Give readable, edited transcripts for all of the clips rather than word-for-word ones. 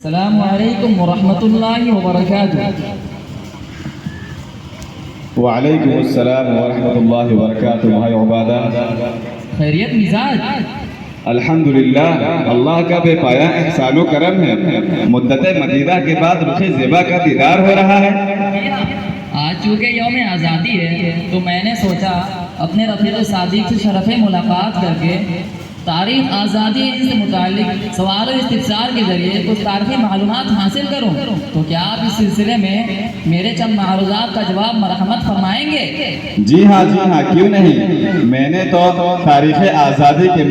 السلام علیکم ورحمۃ اللہ وبرکاتہ۔ وعلیکم السلام ورحمۃ اللہ وبرکاتہ۔ بھائی عبادہ، خیریت مزاج؟ الحمدللہ، اللہ کا بے پایا احسان و کرم ہے۔ مدت مدیدہ کے بعد رخ زیبا کا دیدار ہو رہا ہے۔ آج چونکہ یوم آزادی ہے تو میں نے سوچا اپنے رفیق صادق سے شرف ملاقات کر کے تاریخ آزادی ہند سے متعلق سوال و استفسار کے ذریعے کچھ تاریخی معلومات حاصل کروں، تو کیا آپ اس سلسلے میں میرے چند معروضات کا جواب مرحمت فرمائیں گے؟ جی ہاں، کیوں نہیں۔ میں نے تو تاریخ آزادی کے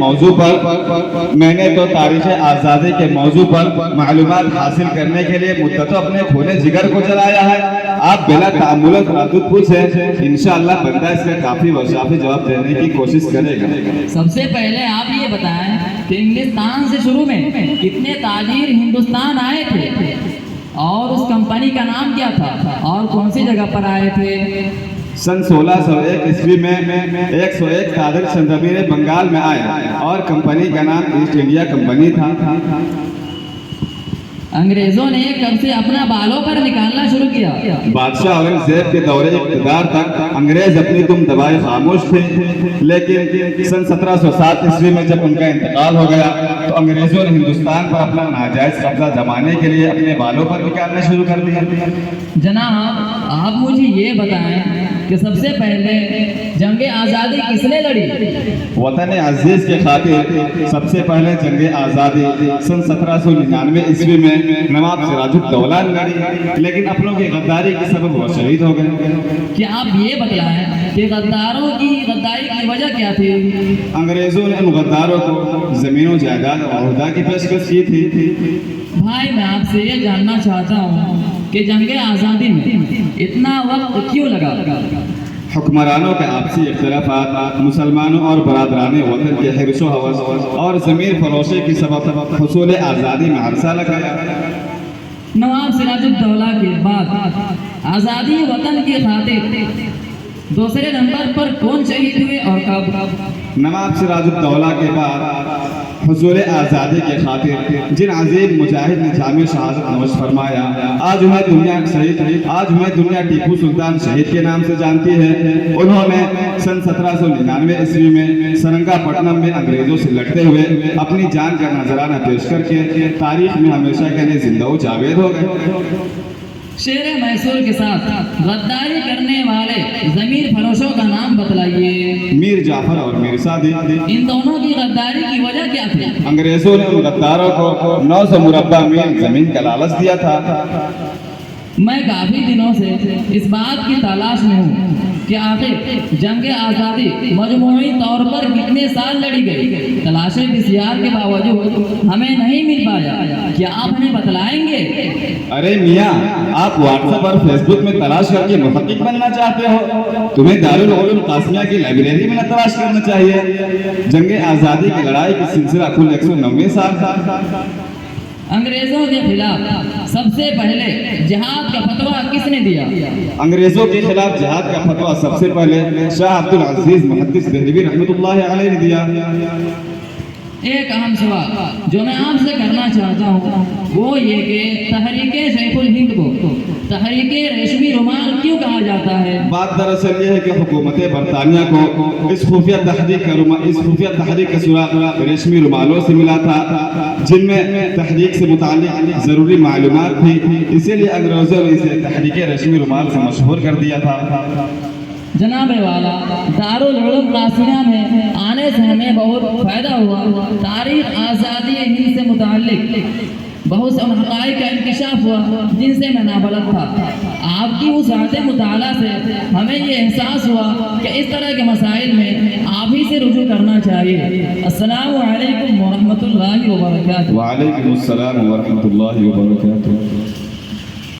موضوع پر معلومات حاصل کرنے کے لیے مدتوں اپنے خون جگر کو جلایا ہے۔ آپ بلا تعامل و تردد پوچھیں، انشاءاللہ بندہ اس کا کافی و شافی جواب دینے کی کوشش کرے گا۔ سب سے پہلے آپ یہ بتائیں کہ انگلستان سے شروع میں کتنے تاجر ہندوستان آئے تھے اور اس کمپنی کا نام کیا تھا اور کون سی جگہ پر آئے تھے؟ سن 1601 عیسوی میں 101 تاجر سنزمین بنگال میں آئے اور کمپنی کا نام ایسٹ انڈیا کمپنی تھا۔ انگریزوں نے کب سے اپنا بالوں پر نکالنا شروع کیا؟ بادشاہ اورنگزیب کے دور اقتدار تک انگریز اپنی دم دبائے خاموش تھے، لیکن سن 1707 عیسوی میں جب ان کا انتقال ہو گیا تو انگریزوں نے ہندوستان پر اپنا ناجائز قبضہ جمانے کے لیے اپنے بالوں پر نکالنا شروع کر دیا۔ جناب، آپ مجھے یہ بتائیں کہ سب سے پہلے جنگ آزادی کس نے لڑی؟ وطن عزیز کے خاطر سب سے پہلے جنگ آزادی سن 1799 عیسوی میں نواب سراج الدولہ نے لڑی، لیکن اپنوں کی غداری کے سبب وہ شہید ہو گئے۔ کیا آپ یہ بتائیں کہ غداروں کی غداری کی وجہ کیا تھی؟ انگریزوں نے ان غداروں کو زمین و جائیداد اور عہدہ کی پیشکش کی تھی۔ بھائی، میں آپ سے یہ جاننا چاہتا ہوں کہ جنگ آزادی میں اتنا وقت کیوں لگا؟ حکمرانوں کے آپسی اختلافات، مسلمانوں اور برادران وطن کے حرص و حوث اور ضمیر فروشی کی سبب حصول آزادی میں عرصہ لگا۔ نواب سراج الدولہ کے بعد آزادی وطن کی خاطر دوسرے نمبر پر کون شہید ہوئے اور کب؟ نواب سراج الدولہ کے بعد حصول آزادی کے خاطر جن عظیم مجاہد نے جامع شہادت نوش فرمایا، آج ہمیں دنیا ٹیپو سلطان شہید کے نام سے جانتی ہے۔ انہوں نے سن 1799 عیسوی میں سرنگا پٹنم میں انگریزوں سے لڑتے ہوئے اپنی جان کا نذرانہ پیش کر کے تاریخ میں ہمیشہ کے لیے زندہ و جاوید ہو گئے۔ شیر میسور کے ساتھ غداری کرنے والے ضمیر فروشوں کا نام بتلائیے۔ میر جعفر اور میر صادق۔ ان دونوں کی غداری کی وجہ کیا تھی؟ انگریزوں نے ان غداروں کو 900 مربع میل زمین کا لالچ دیا تھا۔ میں کافی دنوں سے اس بات کی تلاش میں ہوں کہ آخر جنگ آزادی مجموعی طور پر کتنے سال لڑی گئی۔ تلاشیں بسیار کے باوجود ہمیں نہیں مل پایا، کیا آپ ہمیں بتلائیں گے؟ ارے میاں، آپ واٹس ایپ اور فیس بک میں تلاش کر کے محقق بننا چاہتے ہو؟ تمہیں دارالعلوم قاسمیہ کی لائبریری میں نہ تلاش کرنا چاہیے۔ جنگ آزادی کی لڑائی کی سلسلہ کل 190 سال تھا۔ انگریزوں کے خلاف سب سے پہلے جہاد کا فتویٰ کس نے دیا؟ انگریزوں کے خلاف جہاد کا فتویٰ سب سے پہلے شاہ عبد العزیز محدث دہلوی رحمۃ اللہ علیہ نے دیا۔ ایک اہم سوال جو میں آپ سے کرنا چاہتا ہوں وہ یہ کہ تحریک سیف الہند کو تحریک ریشمی رومال کیوں کہا جاتا ہے؟ بات دراصل یہ ہے کہ حکومت برطانیہ کو اس خفیہ تحریک کا سراغ ریشمی رومالوں سے ملا تھا، جن میں تحریک سے متعلق ضروری معلومات تھی، اسی لیے انگریزوں نے اسے تحریک ریشمی رومال سے مشہور کر دیا تھا۔ جناب والا، دارالعلوم قاسمیہ میں آنے سے ہمیں بہت فائدہ ہوا۔ تاریخ آزادی ہند سے متعلق بہت سے حقائق کا انکشاف ہوا جن سے میں نابلد تھا۔ آپ کی وسعت مطالعہ سے ہمیں یہ احساس ہوا کہ اس طرح کے مسائل میں آپ ہی سے رجوع کرنا چاہیے۔ السلام علیکم ورحمۃ اللہ وبرکاتہ۔ وعلیکم السلام ورحمۃ اللہ وبرکاتہ۔